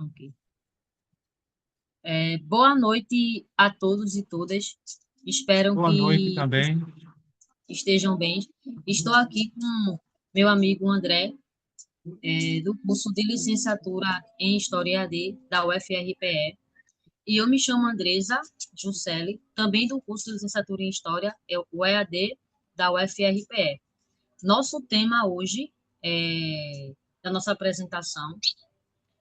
Ok. Boa noite a todos e todas. Espero Boa noite que também. estejam bem. Estou aqui com meu amigo André, do curso de licenciatura em História AD da UFRPE. E eu me chamo Andresa Juscelli, também do curso de licenciatura em História, o EAD da UFRPE. Nosso tema hoje da nossa apresentação,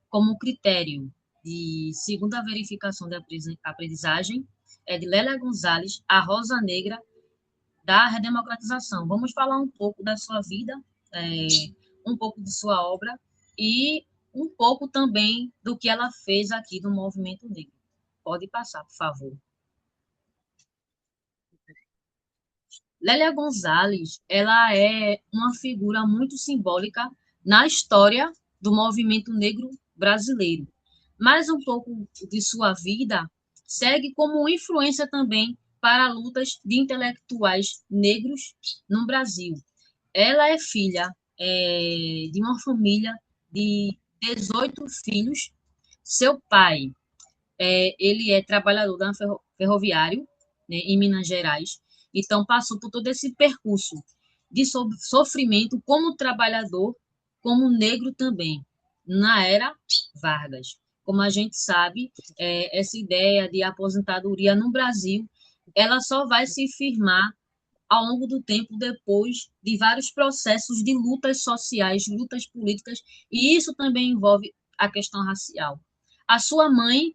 como critério de segunda verificação de aprendizagem, é de Lélia Gonzalez, A Rosa Negra da Redemocratização. Vamos falar um pouco da sua vida, é, um pouco de sua obra e um pouco também do que ela fez aqui no movimento negro. Pode passar, por favor. Lélia Gonzalez, ela é uma figura muito simbólica na história do movimento negro brasileiro. Mas um pouco de sua vida segue como influência também para lutas de intelectuais negros no Brasil. Ela é filha de uma família de 18 filhos. Seu pai, ele é trabalhador da ferroviário, né, em Minas Gerais. Então, passou por todo esse percurso de sofrimento como trabalhador, como negro também, na era Vargas. Como a gente sabe, essa ideia de aposentadoria no Brasil, ela só vai se firmar ao longo do tempo, depois de vários processos de lutas sociais, lutas políticas, e isso também envolve a questão racial. A sua mãe,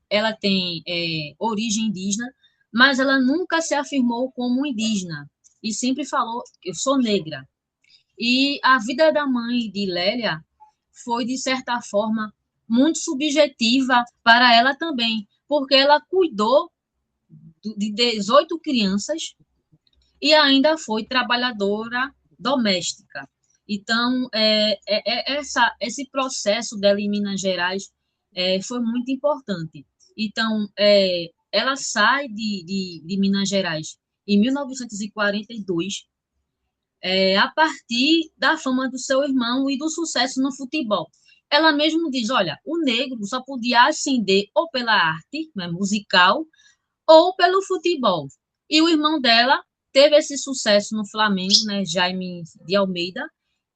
ela tem origem indígena, mas ela nunca se afirmou como indígena, e sempre falou, eu sou negra. E a vida da mãe de Lélia foi, de certa forma, muito subjetiva para ela também, porque ela cuidou de 18 crianças e ainda foi trabalhadora doméstica. Então, esse processo dela em Minas Gerais foi muito importante. Então, ela sai de Minas Gerais em 1942, a partir da fama do seu irmão e do sucesso no futebol. Ela mesmo diz, olha, o negro só podia ascender ou pela arte, né, musical, ou pelo futebol. E o irmão dela teve esse sucesso no Flamengo, né, Jaime de Almeida,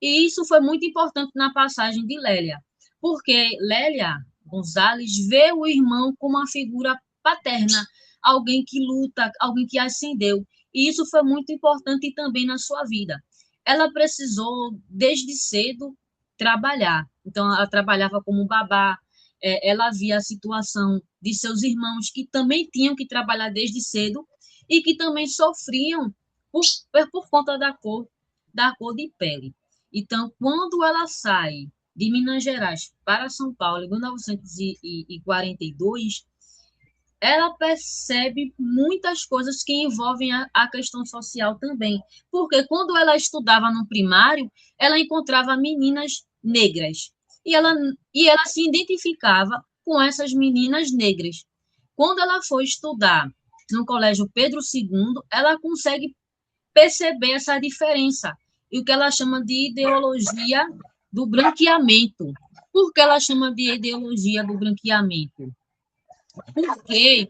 e isso foi muito importante na passagem de Lélia, porque Lélia Gonzalez vê o irmão como uma figura paterna, alguém que luta, alguém que ascendeu, e isso foi muito importante também na sua vida. Ela precisou, desde cedo, trabalhar. Então, ela trabalhava como babá, ela via a situação de seus irmãos que também tinham que trabalhar desde cedo e que também sofriam por, por conta da cor de pele. Então, quando ela sai de Minas Gerais para São Paulo em 1942, ela percebe muitas coisas que envolvem a questão social também. Porque quando ela estudava no primário, ela encontrava meninas negras. E ela, e ela se identificava com essas meninas negras. Quando ela foi estudar no Colégio Pedro II, ela consegue perceber essa diferença. E o que ela chama de ideologia do branqueamento. Por que ela chama de ideologia do branqueamento? Porque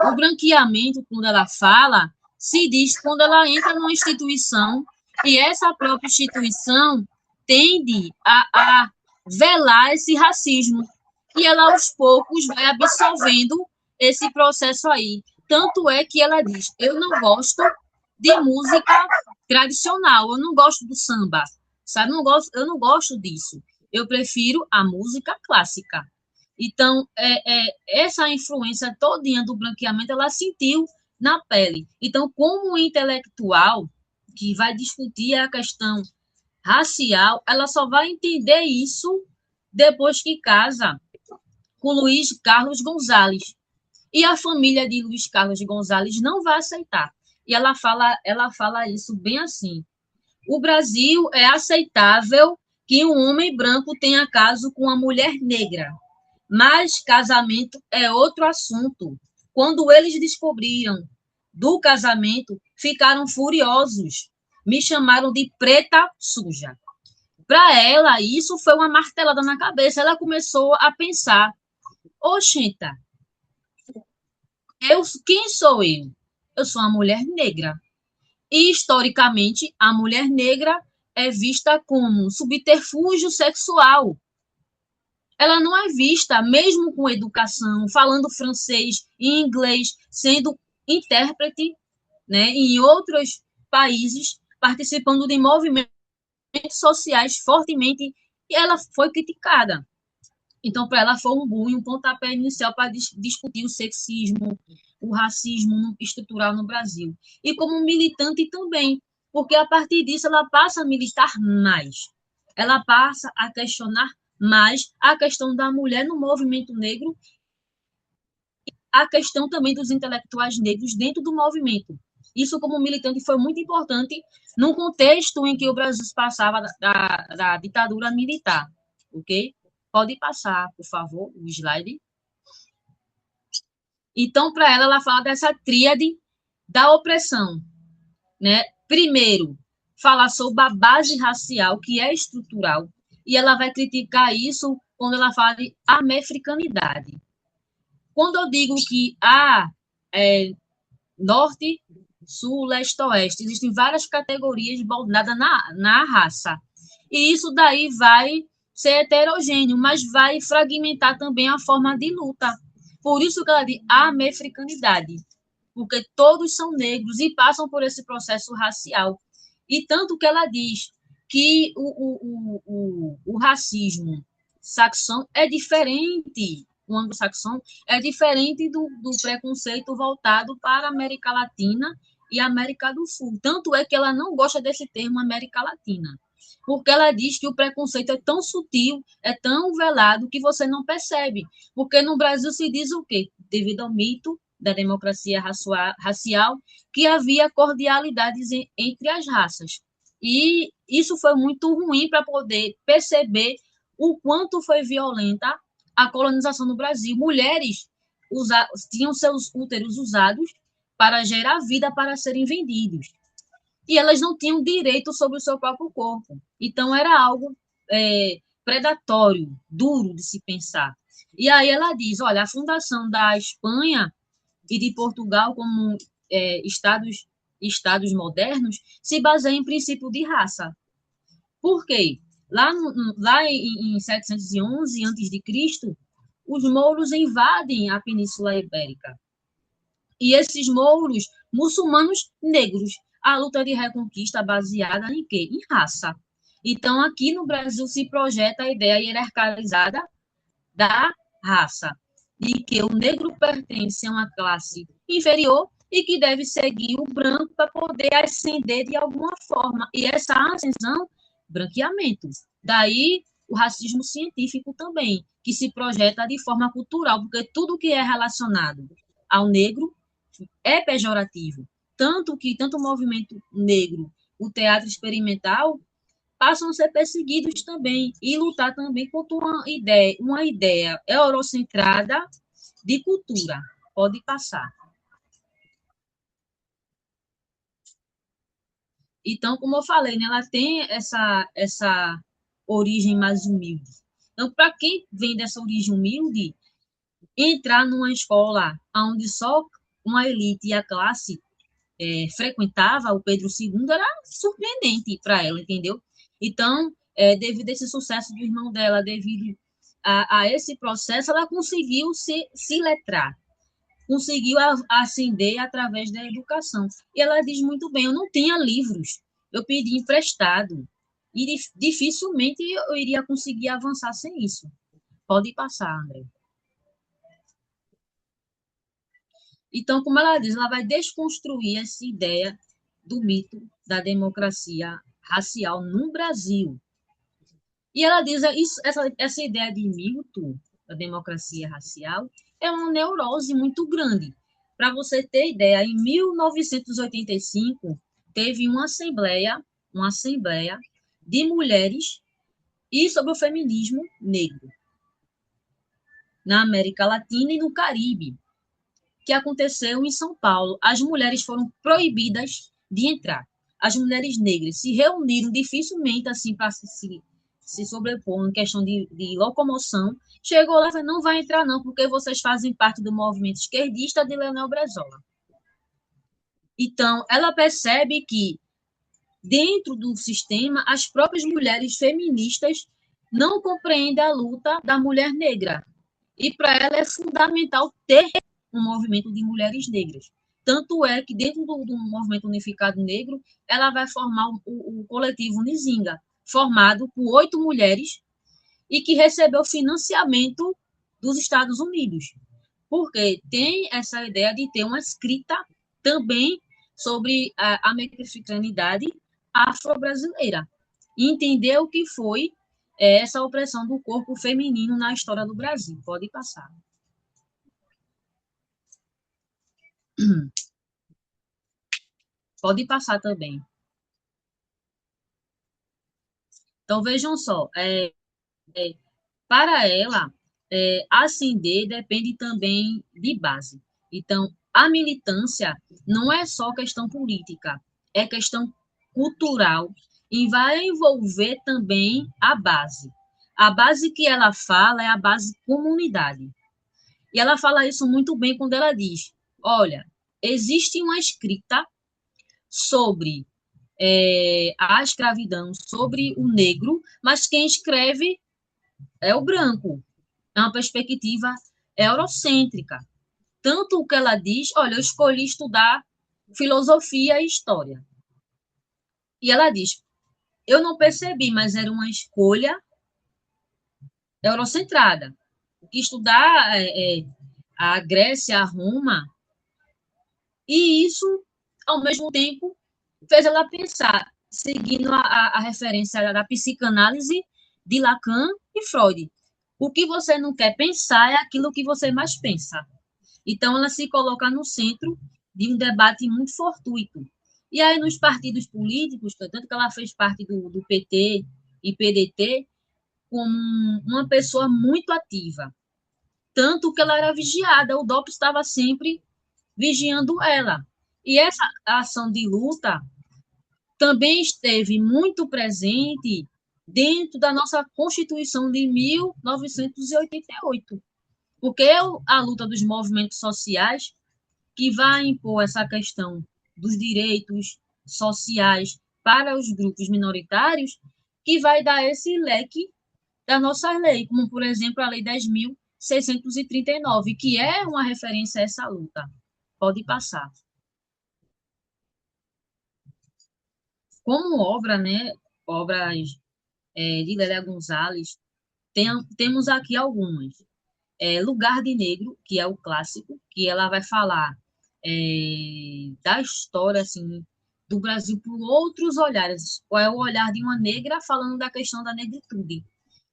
o branqueamento, quando ela fala, se diz quando ela entra numa instituição e essa própria instituição tende a velar esse racismo. E ela, aos poucos, vai absorvendo esse processo aí. Tanto é que ela diz: eu não gosto de música tradicional, eu não gosto do samba, sabe? Eu não gosto disso. Eu prefiro a música clássica. Então, essa influência todinha do branqueamento, ela sentiu na pele. Então, como intelectual que vai discutir a questão racial, ela só vai entender isso depois que casa com Luiz Carlos Gonzalez. E a família de Luiz Carlos Gonzalez não vai aceitar. E ela fala isso bem assim: o Brasil é aceitável que um homem branco tenha caso com uma mulher negra, mas casamento é outro assunto. Quando eles descobriram do casamento, ficaram furiosos. Me chamaram de preta suja. Para ela, isso foi uma martelada na cabeça. Ela começou a pensar: oxenta, quem sou eu? Eu sou uma mulher negra. E, historicamente, a mulher negra é vista como subterfúgio sexual. Ela não é vista, mesmo com educação, falando francês e inglês, sendo intérprete, né, em outros países, participando de movimentos sociais fortemente, e ela foi criticada. Então, para ela foi um boom, um pontapé inicial para discutir o sexismo, o racismo estrutural no Brasil. E como militante também, porque a partir disso ela passa a militar mais. Ela passa a questionar mais a questão da mulher no movimento negro, a questão também dos intelectuais negros dentro do movimento. Isso, como militante, foi muito importante num contexto em que o Brasil passava da ditadura militar, ok? Pode passar, por favor, o slide. Então, para ela, ela fala dessa tríade da opressão, né? Primeiro, falar sobre a base racial, que é estrutural, e ela vai criticar isso quando ela fala de americanidade. Quando eu digo que há norte, sul, leste, oeste, existem várias categorias moldadas na raça. E isso daí vai ser heterogêneo, mas vai fragmentar também a forma de luta. Por isso que ela diz americanidade, porque todos são negros e passam por esse processo racial. E tanto que ela diz que o racismo saxão é diferente, o anglo-saxão é diferente do preconceito voltado para a América Latina e América do Sul. Tanto é que ela não gosta desse termo América Latina, porque ela diz que o preconceito é tão sutil, é tão velado, que você não percebe. Porque no Brasil se diz o quê? Devido ao mito da democracia racial, que havia cordialidades entre as raças. E isso foi muito ruim para poder perceber o quanto foi violenta a colonização no Brasil. Mulheres tinham seus úteros usados para gerar vida para serem vendidos. E elas não tinham direito sobre o seu próprio corpo. Então, era algo predatório, duro de se pensar. E aí ela diz, olha, a fundação da Espanha e de Portugal como estados modernos se baseia em princípio de raça. Por quê? Lá em 711 a.C., os mouros invadem a Península Ibérica. E esses mouros muçulmanos negros, a luta de reconquista baseada em quê? Em raça. Então, aqui no Brasil se projeta a ideia hierarquizada da raça, de que o negro pertence a uma classe inferior e que deve seguir o branco para poder ascender de alguma forma. E essa ascensão, branqueamento. Daí o racismo científico também, que se projeta de forma cultural, porque tudo que é relacionado ao negro é pejorativo. Tanto o movimento negro, o teatro experimental, passam a ser perseguidos também e lutar também contra uma ideia eurocentrada de cultura. Pode passar. Então, como eu falei, né, ela tem essa origem mais humilde. Então, para quem vem dessa origem humilde, entrar numa escola onde só uma elite e a classe frequentava o Pedro II era surpreendente para ela, entendeu? Então, devido a esse sucesso do irmão dela, devido a esse processo, ela conseguiu se letrar, conseguiu ascender através da educação. E ela diz muito bem, eu não tinha livros, eu pedi emprestado, e dificilmente eu iria conseguir avançar sem isso. Pode passar, André. Então, como ela diz, ela vai desconstruir essa ideia do mito da democracia racial no Brasil. E ela diz essa ideia de mito da democracia racial é uma neurose muito grande. Para você ter ideia, em 1985 teve uma assembleia de mulheres e sobre o feminismo negro na América Latina e no Caribe, que aconteceu em São Paulo. As mulheres foram proibidas de entrar. As mulheres negras se reuniram dificilmente assim para se se sobrepor em questão de locomoção, chegou lá e falou, não vai entrar não, porque vocês fazem parte do movimento esquerdista de Leonel Brizola. Então, ela percebe que, dentro do sistema, as próprias mulheres feministas não compreendem a luta da mulher negra. E para ela é fundamental ter um movimento de mulheres negras. Tanto é que, dentro do movimento unificado negro, ela vai formar o coletivo Nizinga, formado por 8 mulheres e que recebeu financiamento dos Estados Unidos. Porque tem essa ideia de ter uma escrita também sobre a mexicanidade afro-brasileira. E entender o que foi essa opressão do corpo feminino na história do Brasil. Pode passar. Pode passar também. Então, vejam só, para ela, ascender depende também de base. Então, a militância não é só questão política, é questão cultural e vai envolver também a base. A base que ela fala é a base comunidade. E ela fala isso muito bem quando ela diz: olha, existe uma escrita sobre a escravidão, sobre o negro, mas quem escreve é o branco. É uma perspectiva eurocêntrica. Tanto o que ela diz, olha, eu escolhi estudar filosofia e história. E ela diz, eu não percebi, mas era uma escolha eurocentrada. Que estudar a Grécia, a Roma, e isso, ao mesmo tempo, fez ela pensar, seguindo a referência da psicanálise de Lacan e Freud. O que você não quer pensar é aquilo que você mais pensa. Então, ela se coloca no centro de um debate muito fortuito. E aí, nos partidos políticos, tanto que ela fez parte do PT e PDT, como uma pessoa muito ativa. Tanto que ela era vigiada, o DOP estava sempre vigiando ela. E essa ação de luta também esteve muito presente dentro da nossa Constituição de 1988, porque é a luta dos movimentos sociais que vai impor essa questão dos direitos sociais para os grupos minoritários, que vai dar esse leque da nossa lei, como, por exemplo, a Lei 10.639, que é uma referência a essa luta. Pode passar. Como obra, né, obras de Lélia Gonzalez, temos aqui algumas. Lugar de Negro, que é o clássico, que ela vai falar da história assim, do Brasil por outros olhares. É o olhar de uma negra falando da questão da negritude.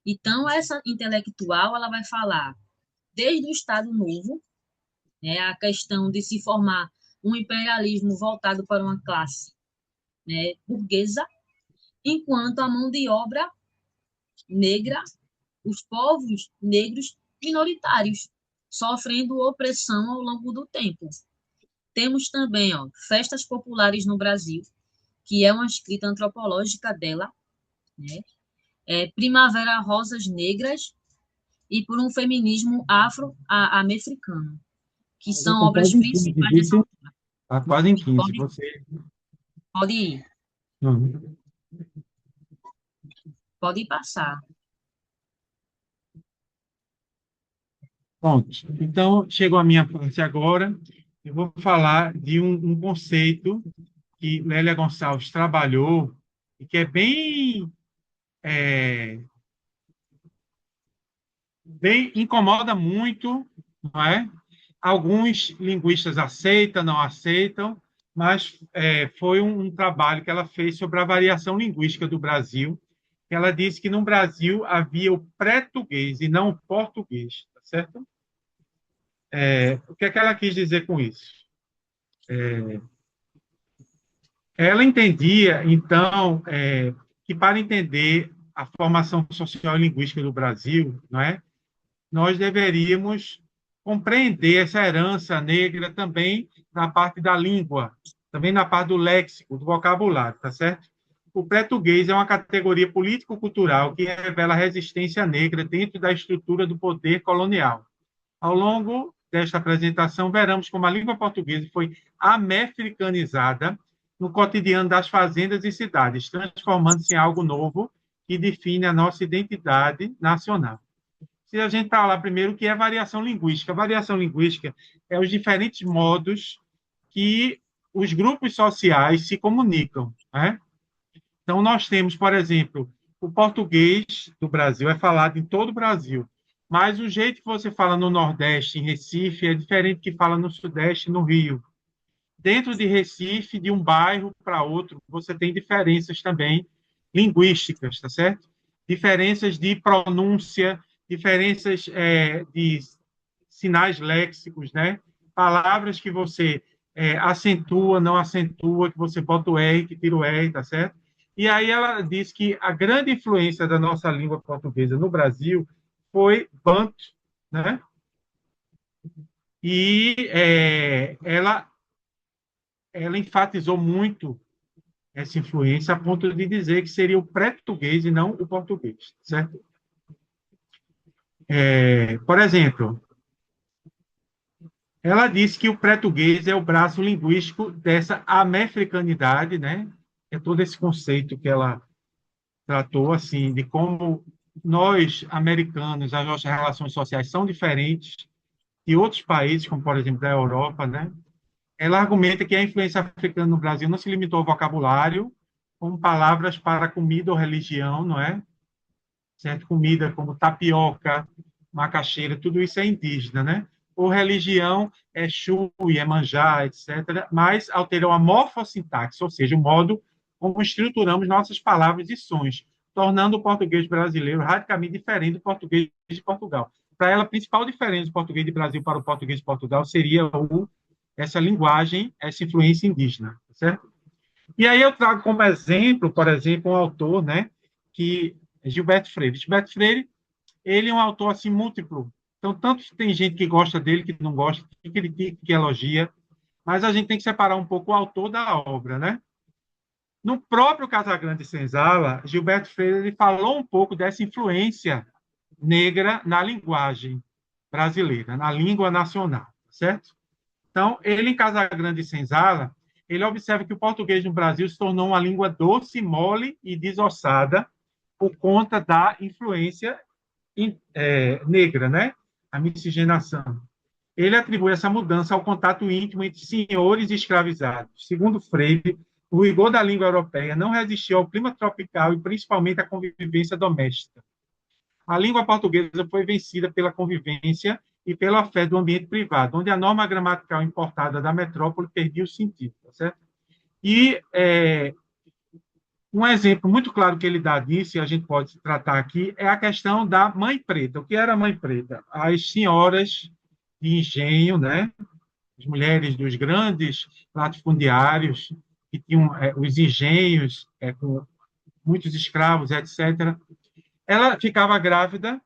Então, essa intelectual ela vai falar desde o Estado Novo, né, a questão de se formar um imperialismo voltado para uma classe, né, burguesa, enquanto a mão de obra negra, os povos negros minoritários, sofrendo opressão ao longo do tempo. Temos também festas populares no Brasil, que é uma escrita antropológica dela, né? Primavera Rosas Negras e por um feminismo afro-americano, que Já são está obras quase em 15, principais dessa vice. autora. Está quase em 15. Pode, Você. pode ir, Uhum. pode passar. Pronto. Então, chegou a minha parte agora. Eu vou falar de um conceito que Lélia Gonçalves trabalhou e que é é, bem incomoda muito, não é? Alguns linguistas aceitam, não aceitam, mas foi um trabalho que ela fez sobre a variação linguística do Brasil. Ela disse que no Brasil havia o pré-tuguês e não o português, tá certo? O que é que ela quis dizer com isso? Ela entendia, então, que para entender a formação social e linguística do Brasil, não é? Nós deveríamos compreender essa herança negra também na parte da língua, também na parte do léxico, do vocabulário, tá certo? o português é uma categoria político-cultural que revela a resistência negra dentro da estrutura do poder colonial. Ao longo desta apresentação, veremos como a língua portuguesa foi americanizada no cotidiano das fazendas e cidades, transformando-se em algo novo que define a nossa identidade nacional. Se a gente falar primeiro o que é variação linguística é os diferentes modos que os grupos sociais se comunicam, né? Então, nós temos, por exemplo, o português do Brasil é falado em todo o Brasil, mas o jeito que você fala no Nordeste, em Recife, é diferente do que fala no Sudeste, no Rio. Dentro de Recife, de um bairro para outro, você tem diferenças também linguísticas, tá certo? Diferenças de pronúncia, diferenças de sinais léxicos, né? Palavras que você acentua, não acentua, que você bota o R, que tira o R, tá certo? E aí ela diz que a grande influência da nossa língua portuguesa no Brasil foi Banto, né? E ela enfatizou muito essa influência a ponto de dizer que seria o pré-português e não o português, certo? Por exemplo, ela disse que o português é o braço linguístico dessa americanidade, né? É todo esse conceito que ela tratou, assim, de como nós, americanos, as nossas relações sociais são diferentes de outros países, como, por exemplo, da Europa, né? Ela argumenta que a influência africana no Brasil não se limitou ao vocabulário, como palavras para comida ou religião, não é? Certo? Comida como tapioca, macaxeira, tudo isso é indígena, né? Ou religião é Xu, Iemanjá, etc., mas alterou a morfossintaxe, ou seja, o modo como estruturamos nossas palavras e sons, tornando o português brasileiro radicalmente diferente do português de Portugal. Para ela, a principal diferença do português do Brasil para o português de Portugal seria essa linguagem, essa influência indígena, certo? E aí eu trago como exemplo, por exemplo, um autor, né, que é Gilberto Freire. Gilberto Freire, ele é um autor assim múltiplo. Então, tanto tem gente que gosta dele, que não gosta, que critica, que elogia, mas a gente tem que separar um pouco o autor da obra, né? No próprio Casagrande Senzala, Gilberto Freire ele falou um pouco dessa influência negra na linguagem brasileira, na língua nacional, certo? Então, ele em Casagrande Senzala, ele observa que o português no Brasil se tornou uma língua doce, mole e desossada por conta da influência negra, né? A miscigenação. Ele atribui essa mudança ao contato íntimo entre senhores e escravizados. Segundo Freire, o rigor da língua europeia não resistiu ao clima tropical e principalmente à convivência doméstica. A língua portuguesa foi vencida pela convivência e pela fé do ambiente privado, onde a norma gramatical importada da metrópole perdia o sentido, tá certo? E um exemplo muito claro que ele dá disso, e a gente pode tratar aqui, é a questão da mãe preta. O que era a mãe preta? As senhoras de engenho, né? As mulheres dos grandes latifundiários, que tinham os engenhos com muitos escravos, etc. Ela ficava grávida,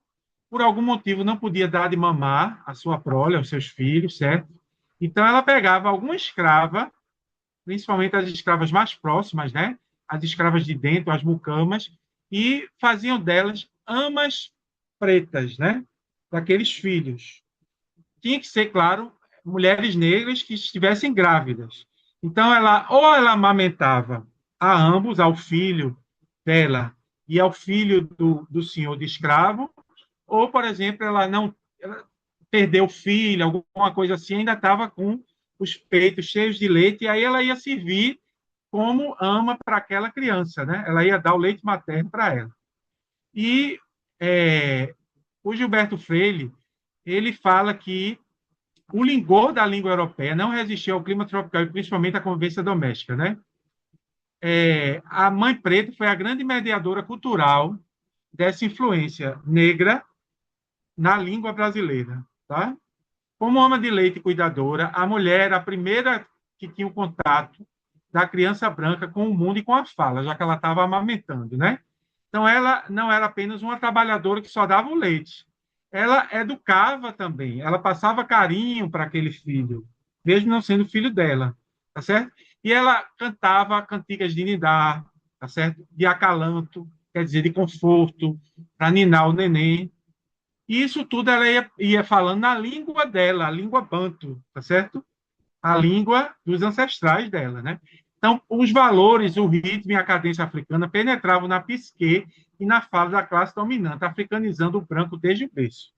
por algum motivo não podia dar de mamar a sua prole, aos seus filhos, certo? Então ela pegava alguma escrava, principalmente as escravas mais próximas, né? As escravas de dentro, as mucamas, e faziam delas amas pretas, né? Daqueles filhos. Tinha que ser, claro, mulheres negras que estivessem grávidas. Então, ela amamentava a ambos, ao filho dela e ao filho do senhor de escravo, ou, por exemplo, ela perdeu o filho, alguma coisa assim, ainda estava com os peitos cheios de leite, e aí ela ia servir como ama para aquela criança, né? Ela ia dar o leite materno para ela. E o Gilberto Freire, ele fala que o lingor da língua europeia não resistiu ao clima tropical e principalmente à convivência doméstica, né? A mãe preta foi a grande mediadora cultural dessa influência negra na língua brasileira, tá? Como ama de leite e cuidadora, a mulher era a primeira que tinha o contato da criança branca com o mundo e com a fala, já que ela estava amamentando, né? Então, ela não era apenas uma trabalhadora que só dava o leite. Ela educava também, ela passava carinho para aquele filho, mesmo não sendo filho dela, tá certo? E ela cantava cantigas de Nidar, tá certo? De acalanto, quer dizer, de conforto, para ninar o neném. E isso tudo ela ia falando na língua dela, a língua banto, tá certo? A língua dos ancestrais dela, né? Então, os valores, o ritmo e a cadência africana penetravam na psique e na fala da classe dominante, africanizando o branco desde o berço,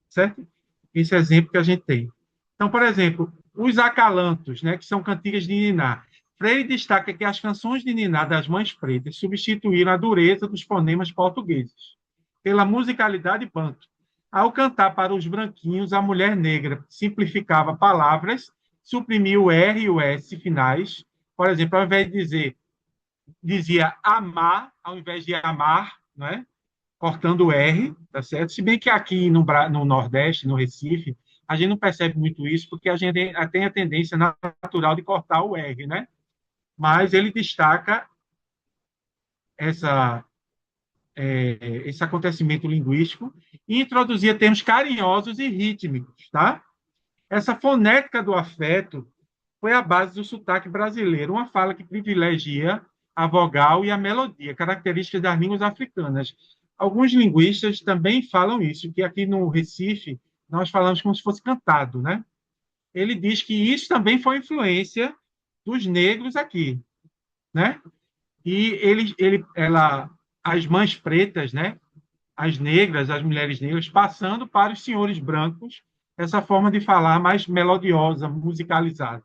certo? Esse exemplo que a gente tem. Então, por exemplo, os acalantos, né, que são cantigas de niná. Freire destaca que as canções de niná das mães pretas substituíram a dureza dos fonemas portugueses pela musicalidade banto. Ao cantar para os branquinhos, a mulher negra simplificava palavras, suprimia o R e o S finais. Por exemplo, ao invés de dizer, dizia amar, ao invés de amar, não é? Cortando o R, tá certo? Se bem que aqui no Nordeste, no Recife, a gente não percebe muito isso, porque a gente tem a tendência natural de cortar o R, né? Mas ele destaca essa, esse acontecimento linguístico e introduzia termos carinhosos e rítmicos, tá? Essa fonética do afeto foi a base do sotaque brasileiro, uma fala que privilegia a vogal e a melodia, características das línguas africanas. Alguns linguistas também falam isso, que aqui no Recife nós falamos como se fosse cantado, né? Ele diz que isso também foi influência dos negros aqui, né? E as mães pretas, né? As negras, as mulheres negras, passando para os senhores brancos essa forma de falar mais melodiosa, musicalizada,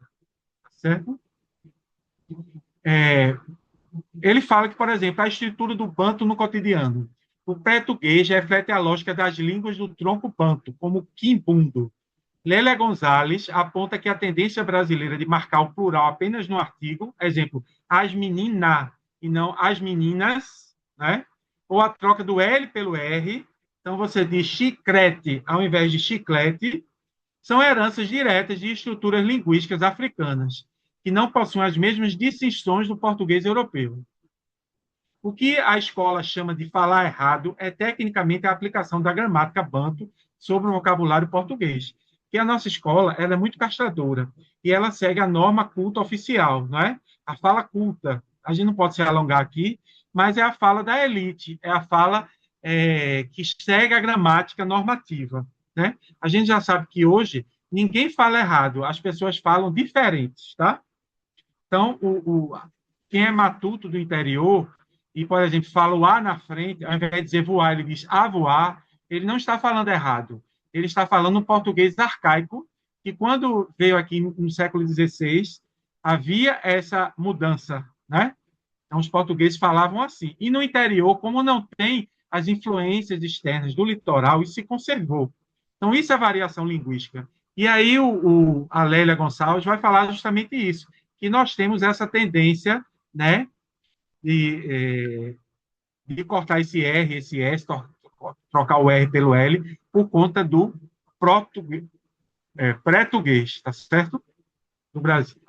certo? É, ele fala que, por exemplo, a estrutura do banto no cotidiano. O português reflete a lógica das línguas do tronco banto, como o quimbundo. Lélia Gonzalez aponta que a tendência brasileira de marcar o plural apenas no artigo, exemplo, as meninas e não as meninas, né? Ou a troca do L pelo R, então você diz chiclete ao invés de chiclete, são heranças diretas de estruturas linguísticas africanas, que não possuem as mesmas distinções do português europeu. O que a escola chama de falar errado é tecnicamente a aplicação da gramática banto sobre o vocabulário português. Que a nossa escola ela é muito castradora e ela segue a norma culta oficial, não é? A fala culta. A gente não pode se alongar aqui, mas é a fala da elite, é a fala que segue a gramática normativa, né? A gente já sabe que hoje ninguém fala errado, as pessoas falam diferentes, tá? Então, quem é matuto do interior e, por exemplo, fala o A na frente, ao invés de dizer voar, ele diz a voar, ele não está falando errado. Ele está falando um português arcaico, que quando veio aqui no século XVI, havia essa mudança, né? Então, os portugueses falavam assim. E no interior, como não tem as influências externas do litoral, isso se conservou. Então, isso é variação linguística. E aí, a Lélia Gonçalves vai falar justamente isso, que nós temos essa tendência, né, de cortar esse R, esse S, trocar o R pelo L, por conta do português, tá certo? Do Brasil.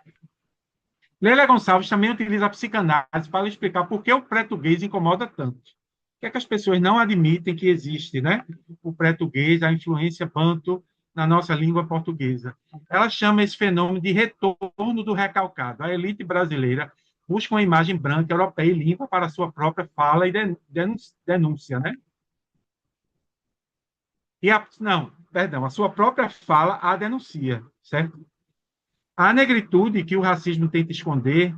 Lélia Gonçalves também utiliza a psicanálise para explicar por que o português incomoda tanto. O que é que as pessoas não admitem que existe, né? O português, a influência banto na nossa língua portuguesa. Ela chama esse fenômeno de retorno do recalcado. A elite brasileira busca uma imagem branca, europeia e limpa para a sua própria fala e denúncia, né? A sua própria fala a denuncia, certo? A negritude que o racismo tenta esconder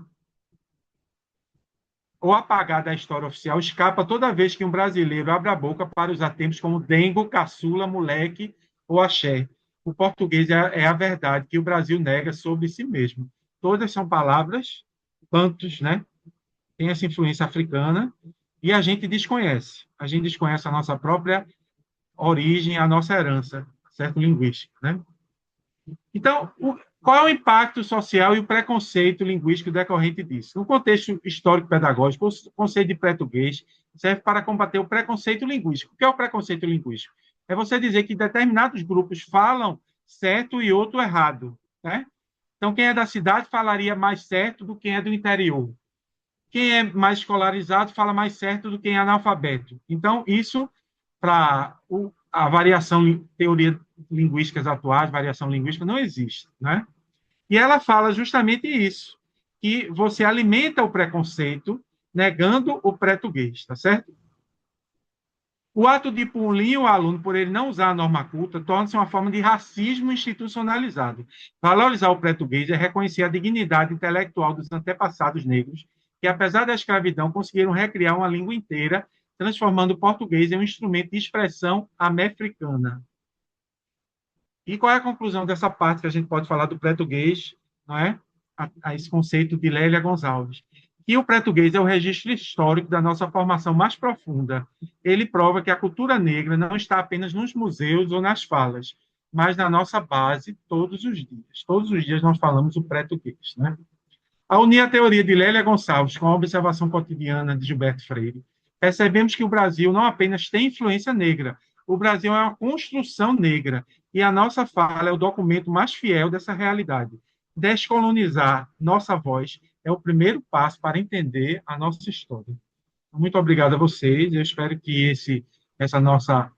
ou apagar da história oficial escapa toda vez que um brasileiro abre a boca para usar termos como dengo, caçula, moleque ou axé. O português é a verdade que o Brasil nega sobre si mesmo. Todas são palavras bantus, né? Tem essa influência africana e a gente desconhece. A gente desconhece a nossa própria origem, a nossa herança, certo? Linguística, né? Então, qual é o impacto social e o preconceito linguístico decorrente disso? No contexto histórico-pedagógico, o conceito de português serve para combater o preconceito linguístico. O que é o preconceito linguístico? É você dizer que determinados grupos falam certo e outro errado, né? Então, quem é da cidade falaria mais certo do que quem é do interior. Quem é mais escolarizado fala mais certo do que quem é analfabeto. Então, isso, para a variação, teoria linguísticas atuais, variação linguística, não existe, né? E ela fala justamente isso, que você alimenta o preconceito negando o português, tá certo? O ato de punir o aluno por ele não usar a norma culta torna-se uma forma de racismo institucionalizado. Valorizar o português é reconhecer a dignidade intelectual dos antepassados negros, que, apesar da escravidão, conseguiram recriar uma língua inteira, transformando o português em um instrumento de expressão americana. E qual é a conclusão dessa parte que a gente pode falar do português, não é? A esse conceito de Lélia Gonçalves? Que o português é o registro histórico da nossa formação mais profunda. Ele prova que a cultura negra não está apenas nos museus ou nas falas, mas na nossa base todos os dias. Todos os dias nós falamos o português, né? Ao unir a teoria de Lélia Gonçalves com a observação cotidiana de Gilberto Freire, percebemos que o Brasil não apenas tem influência negra, o Brasil é uma construção negra, e a nossa fala é o documento mais fiel dessa realidade. Descolonizar nossa voz é o primeiro passo para entender a nossa história. Muito obrigado a vocês, eu espero que essa nossa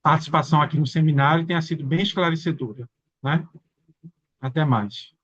participação aqui no seminário tenha sido bem esclarecedora, né? Até mais.